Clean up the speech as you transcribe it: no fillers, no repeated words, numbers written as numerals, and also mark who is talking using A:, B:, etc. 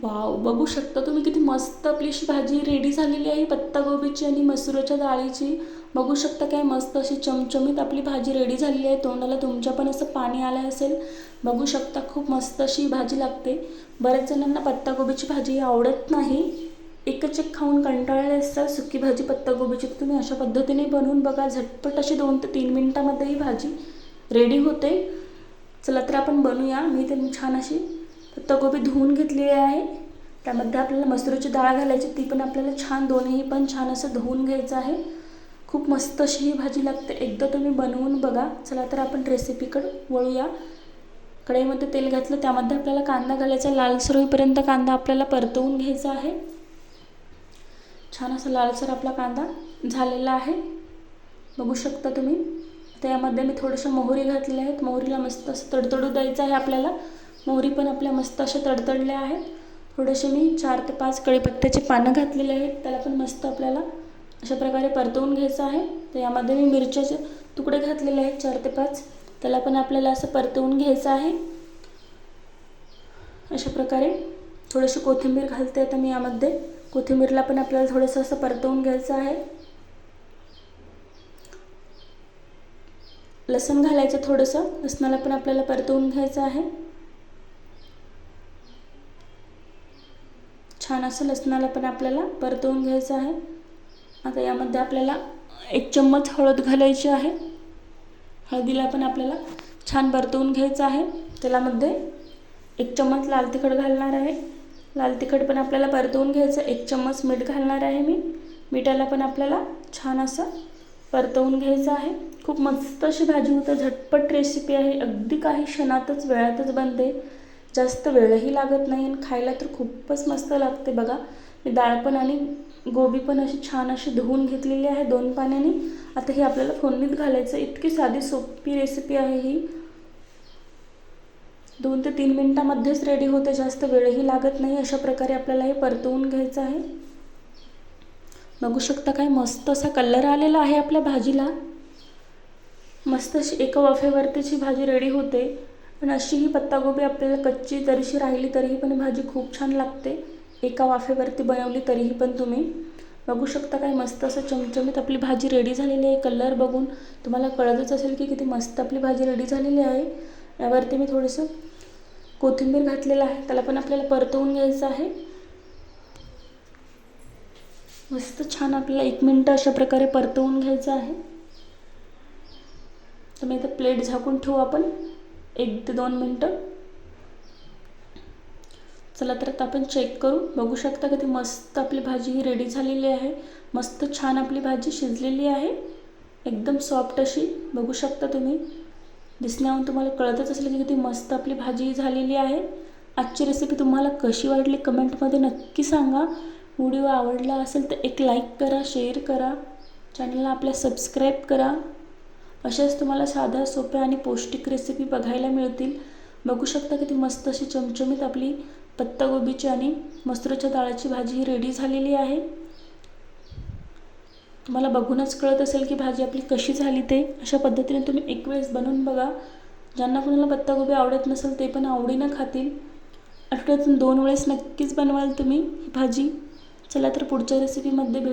A: Wow, बघू शकता तुम्ही किती मस्त आपली अशी भाजी रेडी झालेली आहे पत्ताकोबीची आणि मसुराच्या डाळीची. बघू शकता काय मस्त अशी चमचमीत आपली भाजी रेडी झालेली आहे. तोंडाला तुमच्या पण असं पाणी आलं असेल. बघू शकता खूप मस्त अशी भाजी लागते. बऱ्याच जणांना पत्ताकोबीची भाजी आवडत नाही, एकच एक खाऊन कंटाळले असतात सुकी भाजी पत्ताकोबीची. तुम्ही अशा पद्धतीने बनवून बघा, झटपट अशी 2 ते 3 मिनिटामध्ये ही भाजी रेडी होते. चला तर आपण बनवूया. मी ते छान अशी पत्ताकोबी धुवून घेतलेली आहे. त्यामध्ये आपल्याला मसुराची डाळ घालायची, ती पण आपल्याला छान दोन्ही पण छान असं धुवून घ्यायचं आहे. खूप मस्त अशी ही भाजी लागते, एकदा तुम्ही बनवून बघा. चला तर आपण रेसिपीकडे वळूया. कढईमध्ये तेल घातलं, त्यामध्ये आपल्याला कांदा घालायचा. लालसर होईपर्यंत कांदा आपल्याला परतवून घ्यायचा आहे. छान असा लालसर आपला कांदा झालेला आहे, बघू शकता तुम्ही. त्यामध्ये मी थोडंसं मोहरी घातलेली आहेत. मोहरीला मस्त असं तडतडू द्यायचं आहे आपल्याला. मोहरी पण आपल्या मस्त अशा तडतडल्या आहेत. थोडेसे मी 4 ते 5 कढीपत्त्याचे पानं घातलेले आहेत, त्याला पण मस्त आपल्याला अशा प्रकारे परतवून घ्यायचं आहे. तर यामध्ये मी मिरच्याचे तुकडे घातलेले आहेत 4 ते 5, त्याला पण आपल्याला असं परतवून घ्यायचं आहे. अशा प्रकारे थोडीशी कोथिंबीर घालते आता मी यामध्ये. कोथिंबीरला पण आपल्याला थोडंसं असं परतवून घ्यायचं आहे. लसूण घालायचं थोडंसं, लसणाला पण आपल्याला परतवून घ्यायचं आहे. छान असं लसणाला पण आपल्याला परतवून घ्यायचं आहे. आता यामध्ये आपल्याला 1 चम्मच हळद घालायची आहे. हळदीला पण आपल्याला छान परतवून घ्यायचं आहे. त्यामध्ये 1 चम्मच लाल तिखट घालणार आहे. लाल तिखट पण आपल्याला परतवून घ्यायचं. 1 चम्मच मीठ घालणार आहे मी. मिठाला पण आपल्याला छान असं परतवून घ्यायचं आहे. खूप मस्त अशी भाजी होते, झटपट रेसिपी आहे, अगदी काही क्षणातच वेळातच बनते, जास्त वेळही लागत नाही आणि खायला तर खूपच मस्त लागते. बघा, मी डाळ पण आणि गोबी पण अशी छान अशी धुवून घेतलेली आहे 2 पाण्याने. आता हे आपल्याला फोडणीत घालायचं. इतकी साधी सोपी रेसिपी आहे ही. 2 ते 3 मिनिटांमध्येच रेडी होते, जास्त वेळही लागत नाही. अशा प्रकारे आपल्याला हे परतवून घ्यायचं आहे. बघू शकता काय मस्त असा कलर आलेला आहे आपल्या भाजीला. मस्त अशी एका वाफेवरतीची भाजी रेडी होते. आणि अशी ही पत्ताकोबी आपल्याला कच्ची जरीशी राहिली तरीही पण भाजी खूप छान लागते, एका वाफेवरती बनवली तरीही पण. तुम्ही बघू शकता काय मस्त असं चमचमीत आपली भाजी रेडी झालेली आहे. कलर बघून तुम्हाला कळतच असेल की किती मस्त आपली भाजी रेडी झालेली आहे. यावरती मी थोडंसं कोथिंबीर घातलेलं आहे, त्याला पण आपल्याला परतवून घ्यायचं आहे. मस्त छान आपल्याला 1 मिनिट अशा प्रकारे परतवून घ्यायचं आहे. तर मी इथं प्लेट झाकून ठेवू आपण 1 ते 2 मिनिटं. चला तर आता आपण चेक करू. बघू शकता किती मस्त आपली भाजी ही रेडी झालेली आहे. मस्त छान आपली भाजी शिजलेली आहे, एकदम सॉफ्ट अशी. बघू शकता तुम्ही, दिसण्यावरून तुम्हाला कळतच असेल की किती मस्त आपली भाजी झालेली आहे. आजची रेसिपी तुम्हाला कशी वाटली कमेंटमध्ये नक्की सांगा. व्हिडिओ आवडला असेल तर एक लाईक करा, शेअर करा, चॅनलला आपल्या सबस्क्राईब करा. अशाच तुम्हाला साध्या सोप्या आणि पौष्टिक रेसिपी बघायला मिळतील. बघू शकता किती मस्त अशी चमचमीत आपली पत्ताकोबीची आणि मसुराच्या डाळीची भाजी ही रेडी झालेली आहे. तुम्हाला बघूनच कळत असेल की भाजी आपली कशी झाली ते. अशा पद्धतीने तुम्ही एक वेळेस बनवून बघा. ज्यांना कोणाला पत्ताकोबी आवडत नसेल ते पण आवडीनं खातील. आठवड्यातून 2 वेळेस नक्कीच बनवाल तुम्ही ही भाजी. चला तर पुढच्या रेसिपीमध्ये भेटू.